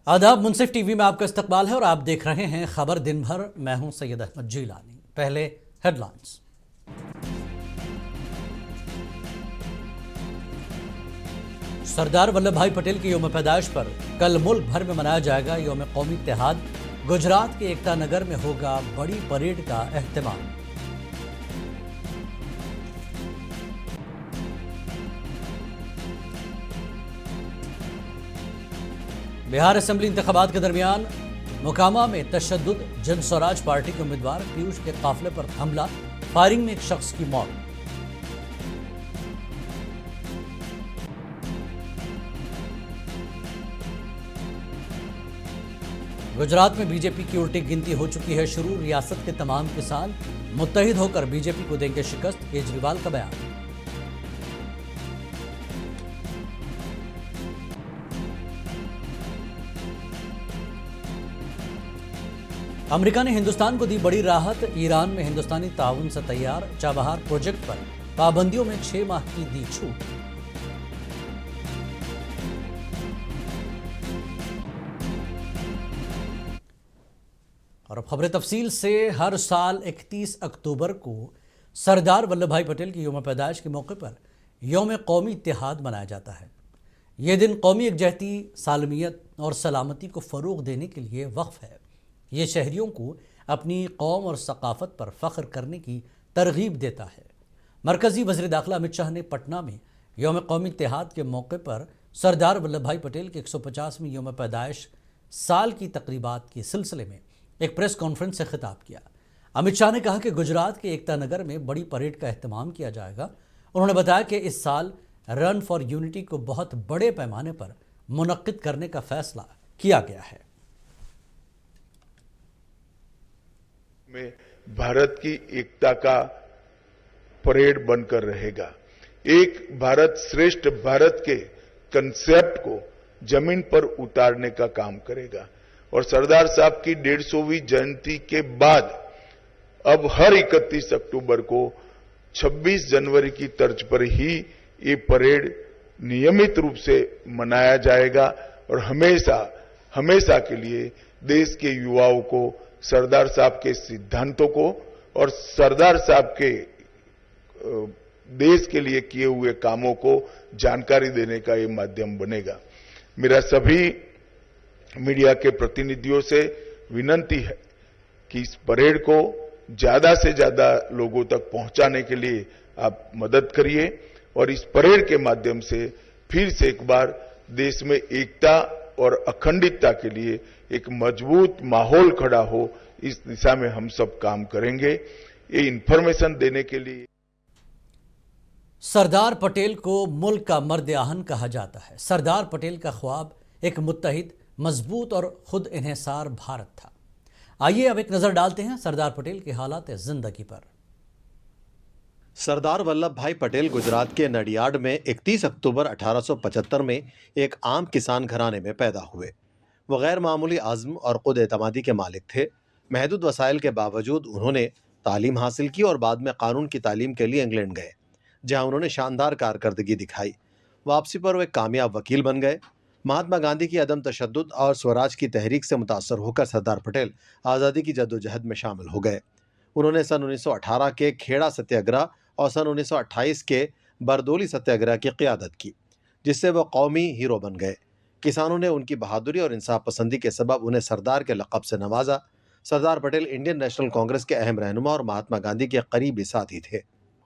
आदाब। मुंसिफ टीवी में आपका इस्तकबाल है और आप देख रहे हैं खबर दिन भर। मैं हूं सैयद अहमद जीलानी। पहले हेडलाइंस। सरदार वल्लभ भाई पटेल के यौम पैदाइश पर कल मुल्क भर में मनाया जाएगा यौम कौमी इत्तेहाद। गुजरात के एकता नगर में होगा बड़ी परेड का एहतमाम। बिहार असेंबली इंतखाबात के दरमियान मोकामा में तशद्दुद। जन स्वराज पार्टी के उम्मीदवार पीयूष के काफिले पर हमला, फायरिंग में एक शख्स की मौत। गुजरात में बीजेपी की उल्टी गिनती हो चुकी है शुरू। रियासत के तमाम किसान मुत्तहिद होकर बीजेपी को देंगे शिकस्त, केजरीवाल का बयान। अमेरिका ने हिंदुस्तान को दी बड़ी राहत। ईरान में हिंदुस्तानी ताउन से तैयार चाबहार प्रोजेक्ट पर पाबंदियों में 6 माह की दी छूट। और अब खबरें तफसील से। हर साल 31 अक्टूबर को सरदार वल्लभ भाई पटेल की यौम पैदाइश के मौके पर यौम कौमी इत्तेहाद मनाया जाता है। यह दिन कौमी यकजहती, सालमियत और सलामती को फ़रोग़ देने के लिए वक्फ़ है। ये शहरियों को अपनी कौम और सकाफ़त पर फ़ख्र करने की तरगीब देता है। मरकज़ी वज़ीर दाखिला अमित शाह ने पटना में यौम कौमी इत्तेहाद के मौके पर सरदार वल्लभ भाई पटेल के 150वीं यौम पैदाइश साल की तकरीबात के सिलसिले में एक प्रेस कॉन्फ्रेंस से खिताब किया। अमित शाह ने कहा कि गुजरात के एकता नगर में बड़ी परेड का एहतमाम किया जाएगा। उन्होंने बताया कि इस साल रन फॉर यूनिटी को बहुत बड़े पैमाने पर मुनक्किद करने का फैसला किया गया है। में भारत की एकता का परेड बनकर रहेगा। एक भारत श्रेष्ठ भारत के कंसेप्ट को जमीन पर उतारने का काम करेगा और सरदार साहब की 150वीं जयंती के बाद अब हर 31 अक्टूबर को 26 जनवरी की तर्ज पर ही ये परेड नियमित रूप से मनाया जाएगा और हमेशा हमेशा के लिए देश के युवाओं को सरदार साहब के सिद्धांतों को और सरदार साहब के देश के लिए किए हुए कामों को जानकारी देने का ये माध्यम बनेगा। मेरा सभी मीडिया के प्रतिनिधियों से विनती है कि इस परेड को ज्यादा से ज्यादा लोगों तक पहुंचाने के लिए आप मदद करिए और इस परेड के माध्यम से फिर से एक बार देश में एकता और अखंडितता के लिए एक मजबूत माहौल खड़ा हो, इस दिशा में हम सब काम करेंगे। ये इंफॉर्मेशन देने के लिए सरदार पटेल को मुल्क का मर्द आहन कहा जाता है। सरदार पटेल का ख्वाब एक मुत्तहिद, मजबूत और खुद इन्हिसार भारत था। आइए अब एक नजर डालते हैं सरदार पटेल के हालात जिंदगी पर। सरदार वल्लभ भाई पटेल गुजरात के नडियाड में 31 अक्टूबर 1875 में एक आम किसान घराने में पैदा हुए। वो गैर मामूली आज़्म और खुद एतमादी के मालिक थे। महदूद वसाइल के बावजूद उन्होंने तालीम हासिल की और बाद में कानून की तालीम के लिए इंग्लैंड गए, जहां उन्होंने शानदार कारकर्दगी दिखाई। वापसी पर वो एक कामयाब वकील बन गए। महात्मा गांधी की अदम तशद्दुद और स्वराज की तहरीक से मुतासर होकर सरदार पटेल आज़ादी की जद्दोजहद में शामिल हो गए। उन्होंने सन 1918 के खेड़ा सत्याग्रह और सन 1928 के बरदोली सत्याग्रह की क़ियादत की, जिससे वह कौमी हीरो बन गए। किसानों ने उनकी बहादुरी और इंसाफ पसंदी के सबब उन्हें सरदार के लक़ब से नवाजा। सरदार पटेल इंडियन नेशनल कांग्रेस के अहम रहनुमा और महात्मा गांधी के करीबी साथी थे।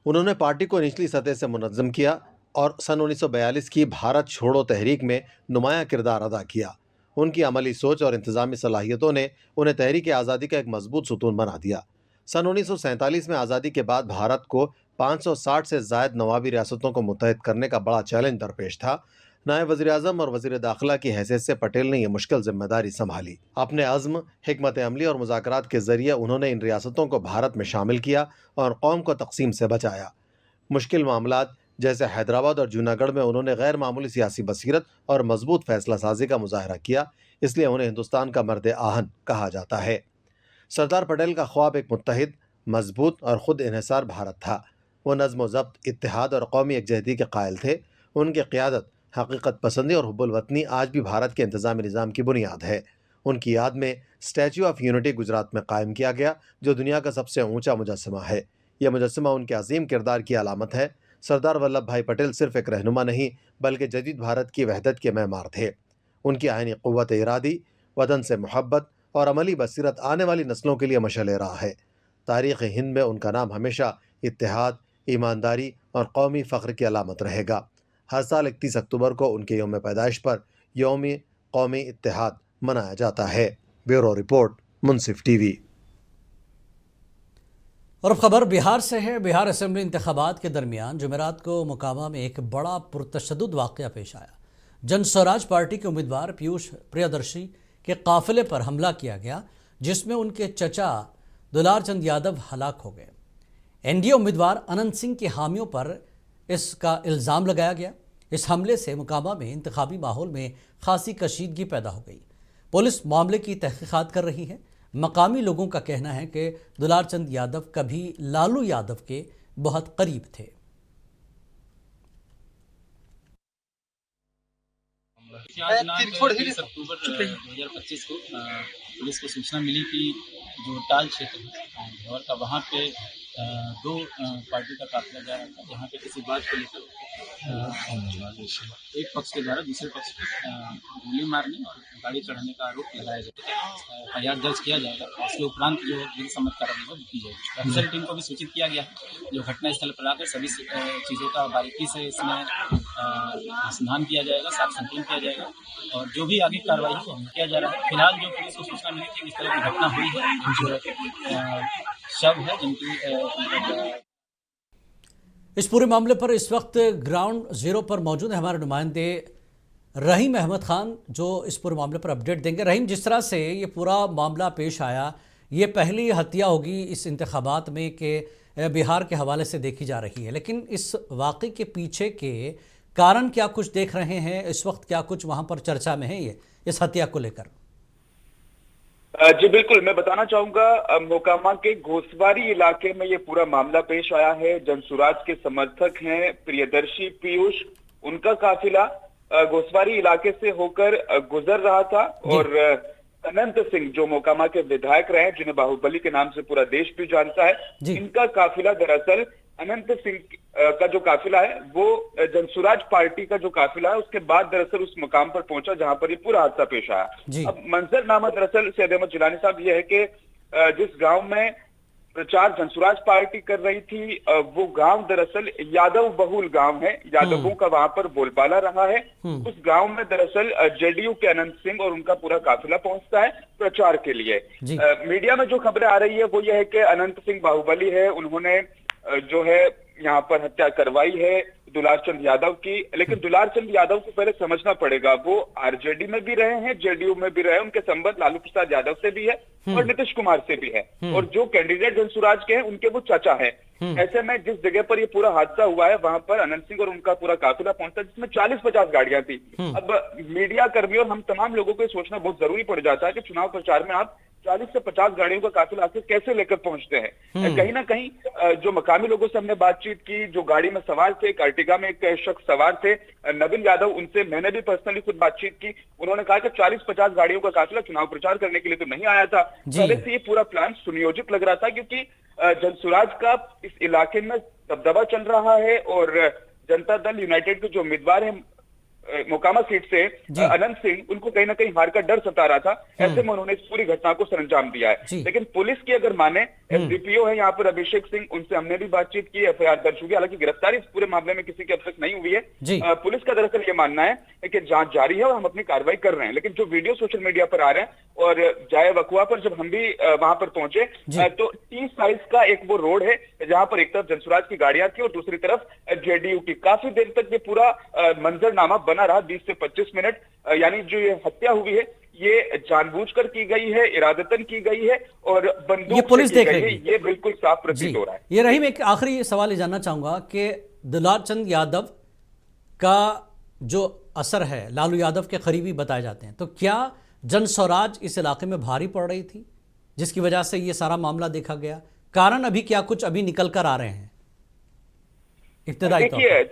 उन्होंने पार्टी को निचली सतह से मुनज़्ज़म किया और सन 1942 की भारत छोड़ो तहरीक में नुमायाँ किरदार अदा किया। उनकी अमली सोच और इंतज़ामी सलाहियतों ने उन्हें तहरीक आज़ादी का एक मजबूत सुतून बना दिया। सन 1947 में आज़ादी के बाद भारत को 560 से ज़ायद नवाबी रियासतों को मुत्तहिद करने का बड़ा चैलेंज दरपेश था। नायब वज़ीर-ए-आज़म और वज़ीर दाखिला की हैसियत से पटेल ने यह मुश्किल जिम्मेदारी संभाली। अपने अज़्म, हिकमत अमली और मुज़ाकरात के जरिए उन्होंने इन रियासतों को भारत में शामिल किया और कौम को तकसीम से बचाया। मुश्किल मामलात जैसे हैदराबाद और जूनागढ़ में उन्होंने गैर मामूली सियासी बसीरत और मजबूत फैसला साजी का मुजाहरा किया, इसलिए उन्हें हिंदुस्तान का मर्द आहन कहा जाता है। सरदार पटेल का ख्वाब एक मुत्तहिद, मजबूत और खुद इन्हिसार भारत था। वो नज़्म व ज़ब्त, इत्तेहाद और कौमी यकजहती के कायल थे। उनकी क़ियादत हकीकत पसंदी और हुब्बुल वतनी आज भी भारत के इंतजामी निज़ाम की बुनियाद है। उनकी याद में स्टैच्यू ऑफ यूनिटी गुजरात में कायम किया गया, जो दुनिया का सबसे ऊंचा मुजस्समा है। यह मुजस्समा उनके अजीम किरदार की अलामत है। सरदार वल्लभ भाई पटेल सिर्फ एक रहनुमा नहीं, बल्कि जदीद भारत की वहदत के मेमार थे। उनकी आईनी क़ुव्वत इरादी, वतन से मोहब्बत और अमली बसीरत आने वाली नस्लों के लिए मशअल राह है। तारीख़ हिंद में उनका नाम हमेशा इत्तेहाद, ईमानदारी और कौमी फ़ख्र की अलामत रहेगा। हर साल 31 अक्टूबर को उनके यौम पैदाइश पर यौम कौमी इत्तेहाद मनाया जाता है। ब्यूरो रिपोर्ट, मुंसिफ टीवी। और अब खबर बिहार से है। बिहार असेंबली इंतखाबात के दरमियान जुमेरात को मोकामा में एक बड़ा पुरतशद्दुद वाक़या पेश आया। जन स्वराज पार्टी के उम्मीदवार पीयूष प्रियदर्शी के काफिले पर हमला किया गया, जिसमें उनके चचा दुलार चंद यादव हलाक हो गए। एनडीए उम्मीदवार अनंत सिंह के हामियों पर इसका इल्ज़ाम लगाया गया। इस हमले से मोकामा में इंतखाबी माहौल में खासी कशीदगी पैदा हो गई। पुलिस मामले की तहकीकात कर रही है। मकामी लोगों का कहना है कि दुलार चंद यादव कभी लालू यादव के बहुत करीब थे। आज 23 अक्टूबर 2025 को पुलिस को सूचना मिली कि जो टाल क्षेत्र है धौर का, वहाँ पे दो पार्टी का काफिला जा रहा था, जहाँ पे किसी बात को लेकर एक पक्ष के द्वारा दूसरे पक्ष को गोली मारने और गाड़ी चढ़ाने का आरोप लगाया जाएगा। एफआईआर दर्ज किया जाएगा। उसके उपरांत जो विधि सम्मत कार्रवाई की जाएगी। ऑफिसर टीम को भी सूचित किया गया है, जो घटनास्थल पर आकर सभी चीज़ों का बारीकी से इसमें अनुसंधान किया जाएगा, साफ संकलन किया जाएगा और जो भी आगे कार्रवाई है वो किया जा रहा है। फिलहाल जो पुलिस को सूचना मिली थी इस तरह की घटना हुई है, जो शव है जिनकी इस पूरे मामले पर इस वक्त ग्राउंड जीरो पर मौजूद है हमारे नुमाइंदे रहीम अहमद खान, जो इस पूरे मामले पर अपडेट देंगे। रहीम, जिस तरह से ये पूरा मामला पेश आया, ये पहली हत्या होगी इस इंतखाबात में कि बिहार के हवाले से देखी जा रही है, लेकिन इस वाक़े के पीछे के कारण क्या कुछ देख रहे हैं इस वक्त? क्या कुछ वहाँ पर चर्चा में है ये इस हत्या को लेकर? जी बिल्कुल, मैं बताना चाहूंगा मोकामा के घोसवारी इलाके में ये पूरा मामला पेश आया है। जनसुराज के समर्थक हैं प्रियदर्शी पीयूष, उनका काफिला घोसवारी इलाके से होकर गुजर रहा था और अनंत सिंह जो मोकामा के विधायक रहे, जिन्हें बाहुबली के नाम से पूरा देश भी जानता है, इनका काफिला दरअसल अनंत सिंह का जो काफिला है वो जनसुराज पार्टी का जो काफिला है उसके बाद दरअसल उस मुकाम पर पहुंचा जहां पर ये पूरा हादसा पेश आया। अब मंजरनामा दरअसल सैयद अहमद जिलानी साहब ये है कि जिस गांव में प्रचार जनसुराज पार्टी कर रही थी वो गांव दरअसल यादव बहुल गांव है, यादवों का वहां पर बोलबाला रहा है। उस गांव में दरअसल जेडीयू के अनंत सिंह और उनका पूरा काफिला पहुंचता है प्रचार के लिए। मीडिया में जो खबरें आ रही है वो ये है कि अनंत सिंह बाहुबली है, उन्होंने जो है यहाँ पर हत्या करवाई है दुलार चंद यादव की, लेकिन दुलार चंद यादव को पहले समझना पड़ेगा, वो आरजेडी में भी रहे हैं, जेडीयू में भी रहे, उनके संबंध लालू प्रसाद यादव से भी है और नीतीश कुमार से भी है और जो कैंडिडेट जनसुराज के हैं उनके वो चाचा है। ऐसे में जिस जगह पर ये पूरा हादसा हुआ है वहां पर अनंत सिंह और उनका पूरा काफिला पहुंचा, जिसमें 40-50 गाड़ियां थी। अब मीडिया कर्मियों और हम तमाम लोगों को सोचना बहुत जरूरी पड़ जाता है कि चुनाव प्रचार में आप 40 से 50 गाड़ियों का काफिला आखिर कैसे लेकर पहुंचते हैं। कहीं ना कहीं जो मकामी लोगों से हमने बातचीत की, जो गाड़ी में सवार थे, एक अर्टिगा में एक शख्स सवार थे नवीन यादव, उनसे मैंने भी पर्सनली खुद बातचीत की। उन्होंने कहा कि 40-50 गाड़ियों का काफिला चुनाव प्रचार करने के लिए तो नहीं आया था, पहले से ये पूरा प्लान सुनियोजित लग रहा था, क्योंकि जनसुराज का इस इलाके में दबदबा चल रहा है और जनता दल यूनाइटेड के जो उम्मीदवार हैं मोकामा सीट से अनंत सिंह, उनको कहीं ना कहीं हार का डर सता रहा था। ऐसे में उन्होंने इस पूरी घटना को सरंजाम दिया है। लेकिन पुलिस की अगर माने, एसडीपीओ है यहाँ पर अभिषेक सिंह, उनसे हमने भी बातचीत की, एफआईआर दर्ज हुई, हालांकि गिरफ्तारी इस पूरे मामले में किसी की अब तक नहीं हुई है। पुलिस का दरअसल ये मानना है कि जांच जारी है और हम अपनी कार्रवाई कर रहे हैं। लेकिन जो वीडियो सोशल मीडिया पर आ रहे हैं और जाए वकुआ पर जब हम भी वहां पर पहुंचे तो टी साइज का एक वो रोड है जहां पर एक तरफ जनसुराज की गाड़ियां थी और दूसरी तरफ जेडीयू की। काफी देर तक ये पूरा मंजरनामा बना रहा, 20 से 25 मिनट। यानी जो ये हत्या हुई है ये जानबूझकर की गई है, इरादतन की गई है और बंदूक ये पुलिस देख रही है, ये बिल्कुल साफ प्रतीत हो रहा है। ये रहीम, एक आखिरी सवाल जानना चाहूंगा कि दुलार चंद यादव का जो असर है, लालू यादव के करीबी बताए जाते हैं, तो क्या जन स्वराज इस इलाके में भारी पड़ रही थी जिसकी वजह से ये सारा मामला देखा गया? कारण अभी क्या कुछ अभी निकल कर आ रहे हैं? देखिए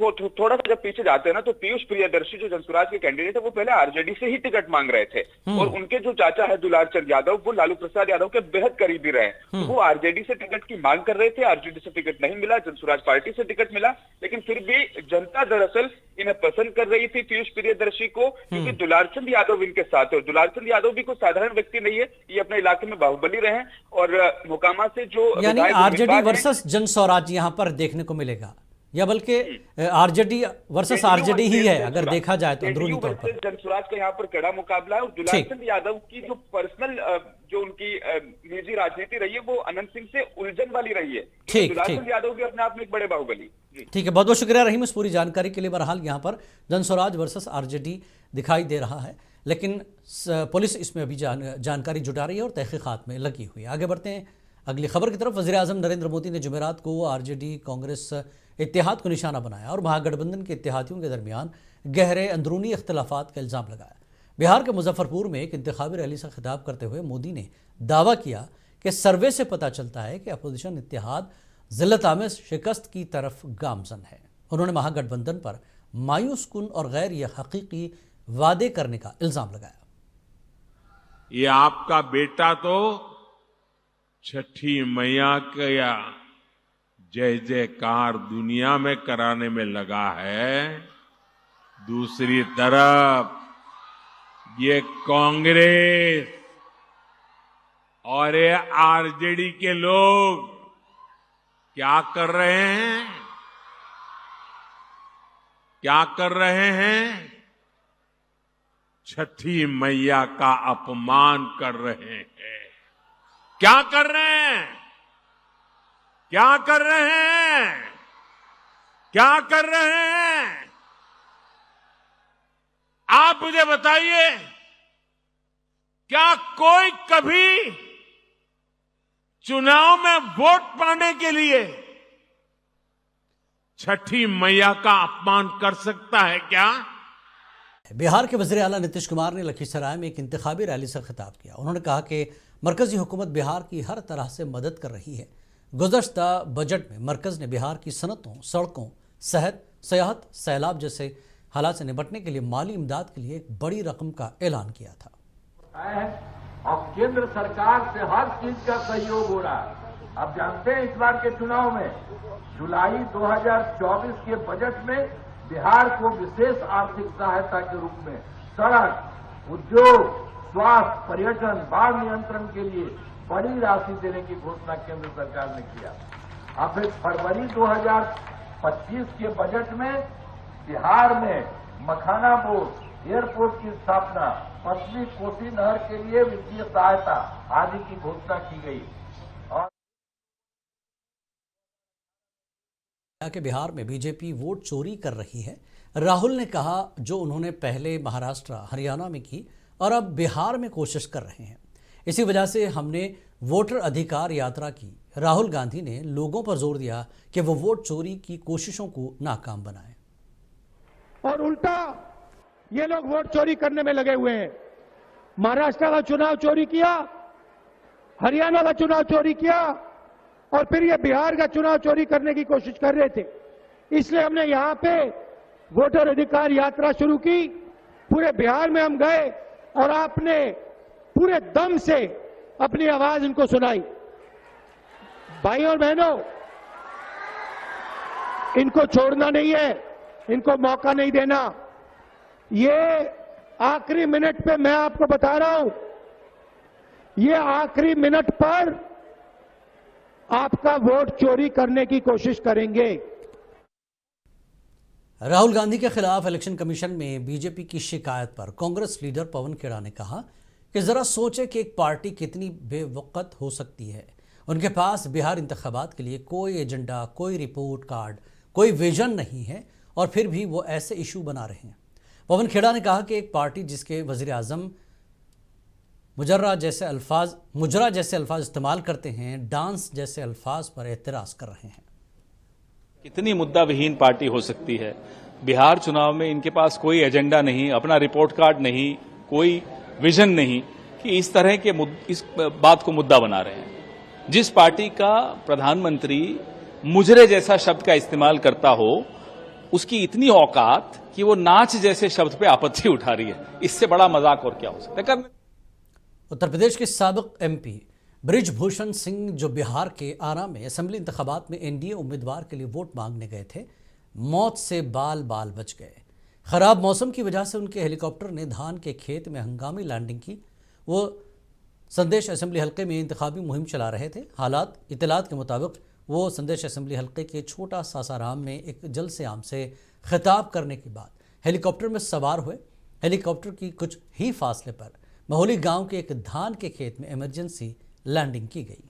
थोड़ा सा जब पीछे जाते हैं ना, तो पीयूष प्रियदर्शी जो जनसुराज के कैंडिडेट है, वो पहले आरजेडी से ही टिकट मांग रहे थे, और उनके जो चाचा है दुलार चंद यादव, वो लालू प्रसाद यादव के बेहद करीबी रहे। तो वो आरजेडी से टिकट की मांग कर रहे थे, आरजेडी से टिकट नहीं मिला, जनसुराज पार्टी से टिकट मिला, लेकिन फिर भी जनता दरअसल इन्हें पसंद कर रही थी पीयूष प्रियदर्शी को, क्योंकि दुलार चंद यादव इनके साथ है, और दुलार चंद यादव भी कोई साधारण व्यक्ति नहीं है, ये अपने इलाके में बाहुबली रहे हैं। और मोकामा से जो यानी आरजेडी वर्सेस जनस्वराज यहाँ पर देखने को मिलेगा, या बल्कि आरजेडी वर्सेस आरजेडी ही है अगर देखा जाए तो अंदरूनी तौर पर। जनसुराज का यहाँ पर कड़ा मुकाबला है, और दुलार चंद यादव की जो पर्सनल जो उनकी निजी राजनीति रही है, वो अनंत सिंह से उलझन वाली रही है। दुलार चंद यादव भी अपने आप में एक बड़े बाहुबली। ठीक है, बहुत बहुत शुक्रिया रहीम इस पूरी जानकारी के लिए। बहरहाल यहाँ पर जनस्वराज वर्सेस आरजेडी दिखाई दे रहा है, लेकिन पुलिस इसमें अभी जानकारी जुटा रही है और तहकीकात में लगी हुई है। आगे बढ़ते हैं अगली खबर की तरफ। वज़ीर-ए-आज़म नरेंद्र मोदी ने जुमेरात को आरजेडी कांग्रेस इत्तेहाद को निशाना बनाया और महागठबंधन के इत्तेहादियों के दरमियान गहरे अंदरूनी इख्तलाफात का इल्ज़ाम लगाया। बिहार के मुजफ्फरपुर में एक इंतखाबी रैली से खिताब करते हुए मोदी ने दावा किया कि सर्वे से पता चलता है कि अपोजिशन इत्तेहाद ज़िल्लत-आमेज़ शिकस्त की तरफ गामज़न है। उन्होंने महागठबंधन पर मायूस कुन और गैर ये हकीकी वादे करने का इल्ज़ाम लगाया। ये आपका बेटा तो छठी मैया का जय जयकार दुनिया में कराने में लगा है, दूसरी तरफ ये कांग्रेस और ये आरजेडी के लोग क्या कर रहे हैं? क्या कर रहे हैं? छठी मैया का अपमान कर रहे हैं। क्या कर रहे हैं? क्या कर रहे हैं? क्या कर रहे हैं? आप मुझे बताइए, क्या कोई कभी चुनाव में वोट पाने के लिए छठी मैया का अपमान कर सकता है क्या? बिहार के वज़ीर आला नीतीश कुमार ने लखीसराय में एक इंतखाबी रैली से खिताब किया। उन्होंने कहा कि मरकजी हुकूमत बिहार की हर तरह से मदद कर रही है। गुज़श्ता बजट में मरकज़ ने बिहार की सनतों, सड़कों, सेहत, सियाहत, सैलाब जैसे हालात से निपटने के लिए माली इमदाद के लिए एक बड़ी रकम का ऐलान किया था। और केंद्र सरकार से हर चीज का सहयोग हो रहा है। आप जानते हैं इस बार के चुनाव में जुलाई 2024 के बजट में बिहार को विशेष आर्थिक सहायता के रूप में सड़क, उद्योग, स्वास्थ्य, पर्यटन, बाढ़ नियंत्रण के लिए बड़ी राशि देने की घोषणा केंद्र सरकार ने किया। अब फिर फरवरी 2025 के बजट में बिहार में मखाना बोर्ड, एयरपोर्ट की स्थापना, पश्चिमी कोसी नहर के लिए वित्तीय सहायता आदि की घोषणा की गई। और कि बिहार में बीजेपी वोट चोरी कर रही है। राहुल ने कहा जो उन्होंने पहले महाराष्ट्र, हरियाणा में की और अब बिहार में कोशिश कर रहे हैं। इसी वजह से हमने वोटर अधिकार यात्रा की। राहुल गांधी ने लोगों पर जोर दिया कि वो वोट चोरी की कोशिशों को नाकाम बनाएं। और उल्टा ये लोग वोट चोरी करने में लगे हुए हैं। महाराष्ट्र का चुनाव चोरी किया, हरियाणा का चुनाव चोरी किया और फिर ये बिहार का चुनाव चोरी करने की कोशिश कर रहे थे। इसलिए हमने यहां पे वोटर अधिकार यात्रा शुरू की। पूरे बिहार में हम गए और आपने पूरे दम से अपनी आवाज इनको सुनाई। भाइयों और बहनों, इनको छोड़ना नहीं है, इनको मौका नहीं देना। ये आखिरी मिनट पे मैं आपको बता रहा हूं, ये आखिरी मिनट पर आपका वोट चोरी करने की कोशिश करेंगे। राहुल गांधी के खिलाफ इलेक्शन कमीशन में बीजेपी की शिकायत पर कांग्रेस लीडर पवन खेड़ा ने कहा कि जरा सोचे कि एक पार्टी कितनी बेवकत हो सकती है। उनके पास बिहार इंतखाबात के लिए कोई एजेंडा, कोई रिपोर्ट कार्ड, कोई विजन नहीं है और फिर भी वो ऐसे इशू बना रहे हैं। पवन खेड़ा ने कहा कि एक पार्टी जिसके वज़ीर-ए-आज़म मुजरा जैसे अल्फाज इस्तेमाल करते हैं, डांस जैसे अल्फाज पर एतराज़ कर रहे हैं। कितनी मुद्दा विहीन पार्टी हो सकती है। बिहार चुनाव में इनके पास कोई एजेंडा नहीं, अपना रिपोर्ट कार्ड नहीं, कोई विजन नहीं कि इस तरह के इस बात को मुद्दा बना रहे हैं। जिस पार्टी का प्रधानमंत्री मुजरे जैसा शब्द का इस्तेमाल करता हो, उसकी इतनी औकात कि वो नाच जैसे शब्द पे आपत्ति उठा रही है। इससे बड़ा मजाक और क्या हो सकता है। उत्तर प्रदेश के साबिक एमपी बृजभूषण सिंह जो बिहार के आरा में असेंबली इंतखाबात में एनडीए उम्मीदवार के लिए वोट मांगने गए थे, मौत से बाल बाल बच गए। खराब मौसम की वजह से उनके हेलीकॉप्टर ने धान के खेत में हंगामी लैंडिंग की। वो संदेश असेंबली हलके में इंतखाबी मुहिम चला रहे थे। इतलात के मुताबिक वो संदेश असेंबली हलके के छोटा सासाराम में एक जलसे-आम से खिताब करने के बाद हेलीकॉप्टर में सवार हुए। हेलीकॉप्टर की कुछ ही फासले पर महोली गांव के एक धान के खेत में इमरजेंसी लैंडिंग की गई।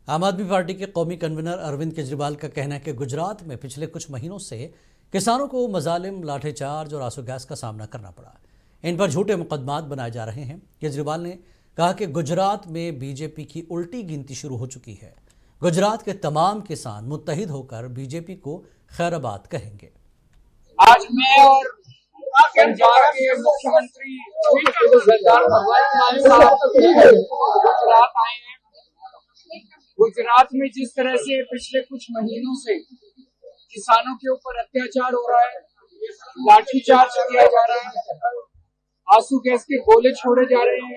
आम आदमी पार्टी के कौमी कन्वीनर अरविंद केजरीवाल का कहना है कि गुजरात में पिछले कुछ महीनों से किसानों को मजालिम, लाठीचार्ज और आंसू गैस का सामना करना पड़ा। इन पर झूठे मुकदमात बनाए जा रहे हैं। केजरीवाल ने कहा कि गुजरात में बीजेपी की उल्टी गिनती शुरू हो चुकी है। गुजरात के तमाम किसान मुत्तहिद होकर बीजेपी को खैराबाद कहेंगे। आज मैं और पंजाब के मुख्यमंत्री सरदार भगवंत मान साहब गुजरात आए हैं। गुजरात में जिस तरह से पिछले कुछ महीनों से किसानों के ऊपर अत्याचार हो रहा है, लाठीचार्ज किया जा रहा है, आंसू गैस के गोले छोड़े जा रहे हैं,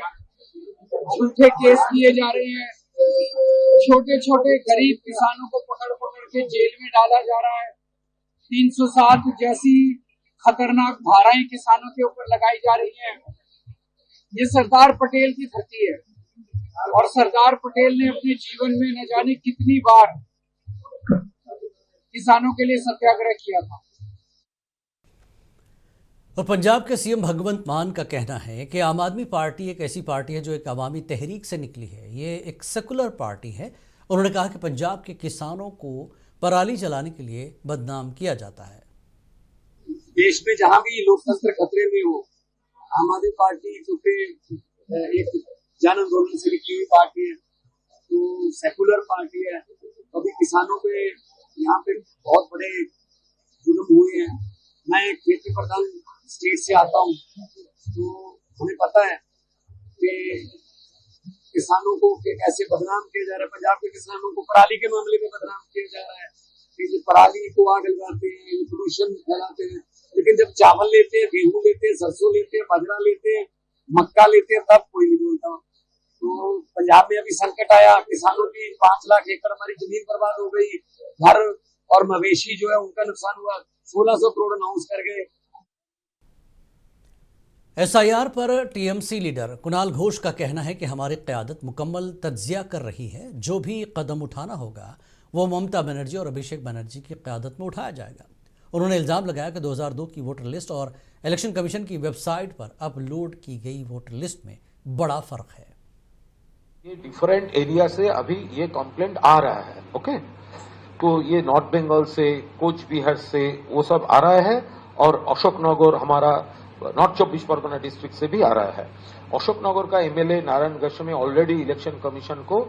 झूठे केस किए जा रहे हैं, छोटे छोटे गरीब किसानों को पकड़ पकड़ के जेल में डाला जा रहा है, 307 जैसी खतरनाक धाराएं किसानों के ऊपर लगाई जा रही हैं। ये सरदार पटेल की धरती है और सरदार पटेल ने अपने जीवन में न जाने कितनी बार किसानों के लिए सत्याग्रह किया था। और पंजाब के सीएम भगवंत मान का कहना है कि आम आदमी पार्टी एक ऐसी पार्टी है जो एक अवामी तहरीक से निकली है। ये एक सेकुलर पार्टी है। उन्होंने कहा कि पंजाब के किसानों को पराली जलाने के लिए बदनाम किया जाता है। देश में जहां भी लोकतंत्र खतरे में हो, आम आदमी पार्टी क्योंकि एक जन आंदोलन से निकली हुई पार्टी है, तो सेकुलर पार्टी है। अभी किसानों पे यहाँ पे बहुत बड़े जुल्म हुए हैं। मैं एक खेती प्रधान स्टेट से आता हूँ, तो हमें पता है कि किसानों को कैसे बदनाम किया जा रहा है। पंजाब के किसानों को पराली के मामले में बदनाम किया जा रहा है कि पराली को आग लगाते हैं, पोल्यूशन फैलाते हैं। लेकिन जब चावल लेते हैं, गेहूं लेते हैं, सरसों लेते हैं, बाजरा लेते हैं, मक्का लेते हैं, तब कोई नहीं बोलता। तो पंजाब में अभी संकट आया, किसानों की 5 लाख एकड़ हमारी जमीन बर्बाद हो गई, घर और मवेशी जो है उनका नुकसान हुआ, 1600 करोड़ अनाउंस कर गए। एसआईआर पर टीएमसी लीडर कुणाल घोष का कहना है कि हमारी क़यादत मुकम्मल तज्जिया कर रही है। जो भी कदम उठाना होगा वो ममता बनर्जी और अभिषेक बनर्जी की क़यादत में उठाया जाएगा। उन्होंने इल्ज़ाम लगाया कि 2002 की वोटर लिस्ट और इलेक्शन कमीशन की वेबसाइट पर अपलोड की गई वोटर लिस्ट में बड़ा फ़र्क है। ये डिफरेंट एरिया से अभी ये कंप्लेंट आ रहा है। ओके, तो ये नॉर्थ बंगाल से, कोच बिहार से वो सब आ रहा है, और अशोकनगर हमारा नॉर्थ 24 परगना डिस्ट्रिक्ट से भी आ रहा है। अशोकनगर का MLA Narayan Gashyam already election commission को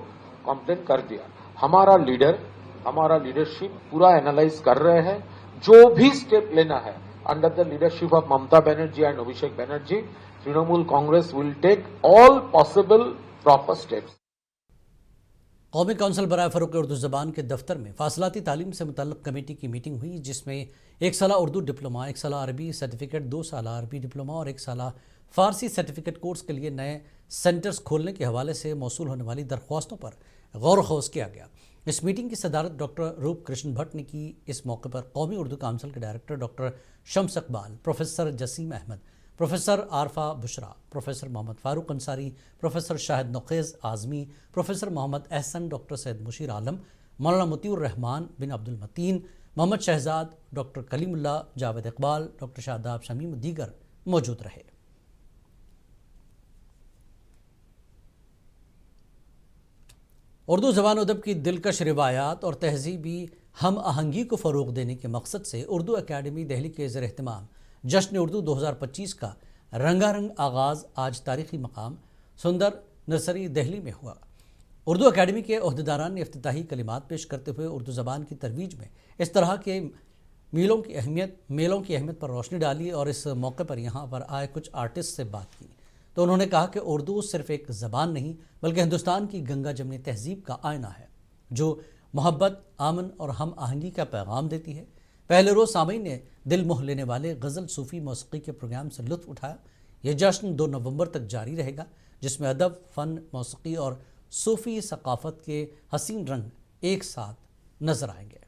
कंप्लेंट कर दिया। हमारा लीडरशिप पूरा एनालाइज कर रहे हैं। जो भी स्टेप लेना है under the leadership of Mamata Banerjee and Abhishek Banerjee, Trinamool Congress will take all possible proper steps. Qaumi Council Baraye Farogh Urdu ज़बान के दफ्तर में फासलाती तालीम से मुतल्लिक़ कमेटी की मीटिंग हुई, जिसमें 1 साला उर्दू डिप्लोमा, 1 साला अरबी सर्टिफिकेट, 2 साला अरबी डिप्लोमा और 1 साला फ़ारसी सर्टिफिकेट कोर्स के लिए नए सेंटर्स खोलने के हवाले से मौसूल होने वाली दरख्वास्तों पर गौर ख़ौस किया गया। इस मीटिंग की सदारत डॉक्टर रूप कृष्ण भट्ट ने की। इस मौके पर कौमी उर्दू काउंसिल के director doctor Shams Iqbal, professor Jasim Ahmad, professor Arfa Bushra, professor Mohammad Farooq Ansari, professor Shahid Naukhez Azmi, professor Mohammad Ehsan, doctor Syed Mushir Alam, Maulana Mutiur Rahman bin Abdul Matin, Mohammad Shahzad, doctor Kalimullah, Javed Iqbal, doctor Shadab Shamim दीगर मौजूद रहे। उर्दू ज़बान अदब की दिलकश रिवायात और तहजीबी हम आहंगी को फ़रोग़ देने के मकसद से उर्दू अकेडमी दिल्ली के ज़ेर एहतमाम जश्न उर्दू 2025 का रंगारंग आगाज़ आज तारीख़ी मकाम सुंदर नर्सरी दिल्ली में हुआ। उर्दू अकेडमी के अहदेदारान ने इफ्तिताही कलिमात पेश करते हुए उर्दू ज़बान की तरोीज में इस तरह के मेलों की अहमियत पर रोशनी डाली और इस मौके पर यहाँ पर आए कुछ आर्टिस्ट से बात की। तो उन्होंने कहा कि उर्दू सिर्फ एक ज़बान नहीं बल्कि हिंदुस्तान की गंगा जमनी तहजीब का आईना है जो मोहब्बत, अमन और हम आहंगी का पैगाम देती है। पहले रोज़ सामीन ने दिल मोह लेने वाले गज़ल सूफ़ी मौसीक़ी के प्रोग्राम से लुत्फ़ उठाया। यह जश्न 2 नवंबर तक जारी रहेगा, जिसमें अदब, फ़न, मौसीक़ी और सूफ़ी सकाफ़त के हसीन रंग एक साथ नजर आएंगे।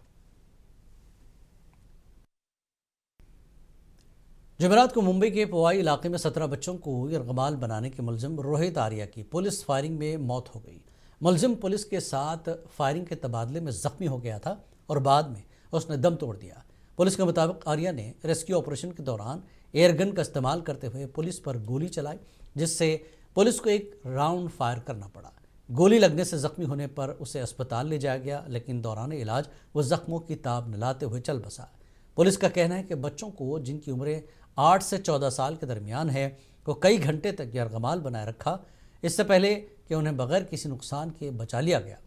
जुमेरात को मुंबई के पोवाई इलाके में 17 बच्चों को यरगमाल बनाने के मुलजिम रोहित आर्या की पुलिस फायरिंग में मौत हो गई। मुलजिम पुलिस के साथ फायरिंग के तबादले में जख्मी हो गया था और बाद में उसने दम तोड़ दिया। पुलिस के मुताबिक आर्या ने रेस्क्यू ऑपरेशन के दौरान एयरगन का इस्तेमाल करते हुए पुलिस पर गोली चलाई, जिससे पुलिस को एक राउंड फायर करना पड़ा। गोली लगने से जख्मी होने पर उसे अस्पताल ले जाया गया, लेकिन दौरान इलाज वो जख्मों की ताब न लाते हुए चल बसा। पुलिस का कहना है कि बच्चों को, जिनकी उम्रें 8 से 14 साल के दरमियान है, को कई घंटे तक यरगमाल बनाए रखा, इससे पहले कि उन्हें बगैर किसी नुकसान के बचा लिया गया।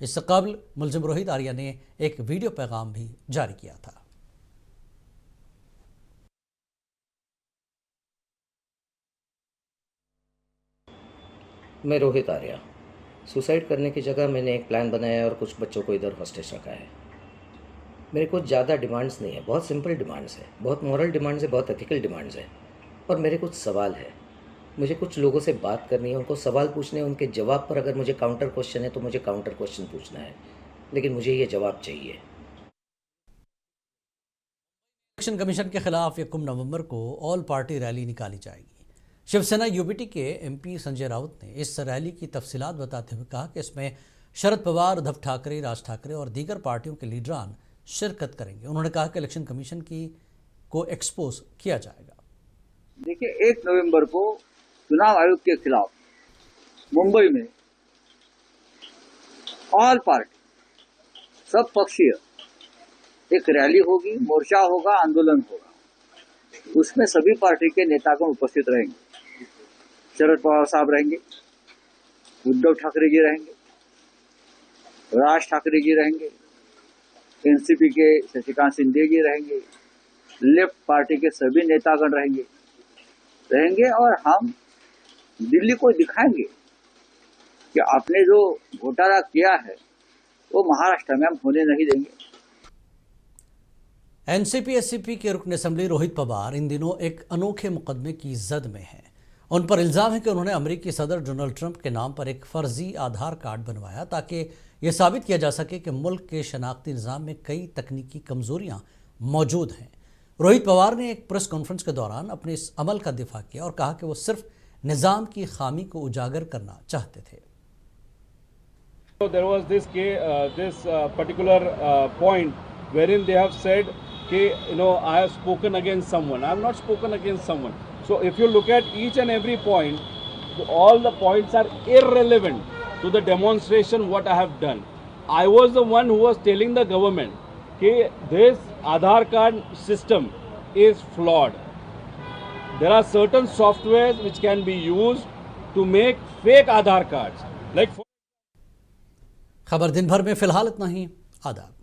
इससे कबल मुलजिम रोहित आर्या ने एक वीडियो पैगाम भी जारी किया था। मैं रोहित आर्या, सुसाइड करने की जगह मैंने एक प्लान बनाया और कुछ बच्चों को इधर हॉस्टेज रखा है। मेरे कुछ ज़्यादा डिमांड्स नहीं है, बहुत सिंपल डिमांड्स है, बहुत मॉरल डिमांड्स है, बहुत एथिकल डिमांड्स है। और मेरे कुछ सवाल है, मुझे कुछ लोगों से बात करनी है, उनको सवाल पूछने हैं, उनके जवाब पर अगर मुझे काउंटर क्वेश्चन है तो मुझे काउंटर क्वेश्चन पूछना है, लेकिन मुझे ये जवाब चाहिए। इलेक्शन कमीशन के खिलाफ 1 नवंबर को ऑल पार्टी रैली निकाली जाएगी। शिवसेना यूबीटी के एमपी संजय राउत ने इस रैली की तफसीलात बताते हुए कहा कि इसमें शरद पवार, उद्धव ठाकरे, राज ठाकरे और दीगर पार्टियों के लीडरान शिरकत करेंगे। उन्होंने कहा कि इलेक्शन कमीशन को एक्सपोज किया जाएगा। देखिए, 1 नवंबर को चुनाव आयोग के खिलाफ मुंबई में ऑल पार्टी, सब पक्षीय एक रैली होगी, मोर्चा होगा, आंदोलन होगा। उसमें सभी पार्टी के नेतागण उपस्थित रहेंगे। शरद पवार साहब रहेंगे, उद्धव ठाकरे जी रहेंगे, राज ठाकरे जी रहेंगे, एनसीपी के शशिकांत शिंदे जी रहेंगे, लेफ्ट पार्टी के सभी नेतागण रहेंगे और हम दिल्ली को दिखाएंगे कि आपने जो घोटाला किया है वो महाराष्ट्र में हम होने नहीं देंगे। एनसीपी एससीपी के रुकन असेंबली रोहित पवार इन दिनों एक अनोखे मुकदमे की जद में हैं। उन पर इल्ज़ाम है कि उन्होंने अमेरिकी सदर डोनाल्ड ट्रंप के नाम पर एक फर्जी आधार कार्ड बनवाया ताकि यह साबित किया जा सके कि मुल्क के शनाख्ती निज़ाम में कई तकनीकी कमज़ोरियाँ मौजूद हैं। रोहित पवार ने एक प्रेस कॉन्फ्रेंस के दौरान अपने इस अमल का दिफा किया और कहा कि वो सिर्फ निज़ाम की खामी को उजागर करना चाहते थे। So there was this particular point wherein they have said I have spoken against someone. I have not spoken against someone. So if you look at each and every point, all the points are irrelevant to the demonstration what I have done. I was the one who was telling the government that this Aadhaar card system is flawed. There are certain softwares which can be used to make fake Aadhaar cards. खबर दिन भर में फिलहाल इतना ही। आदाब।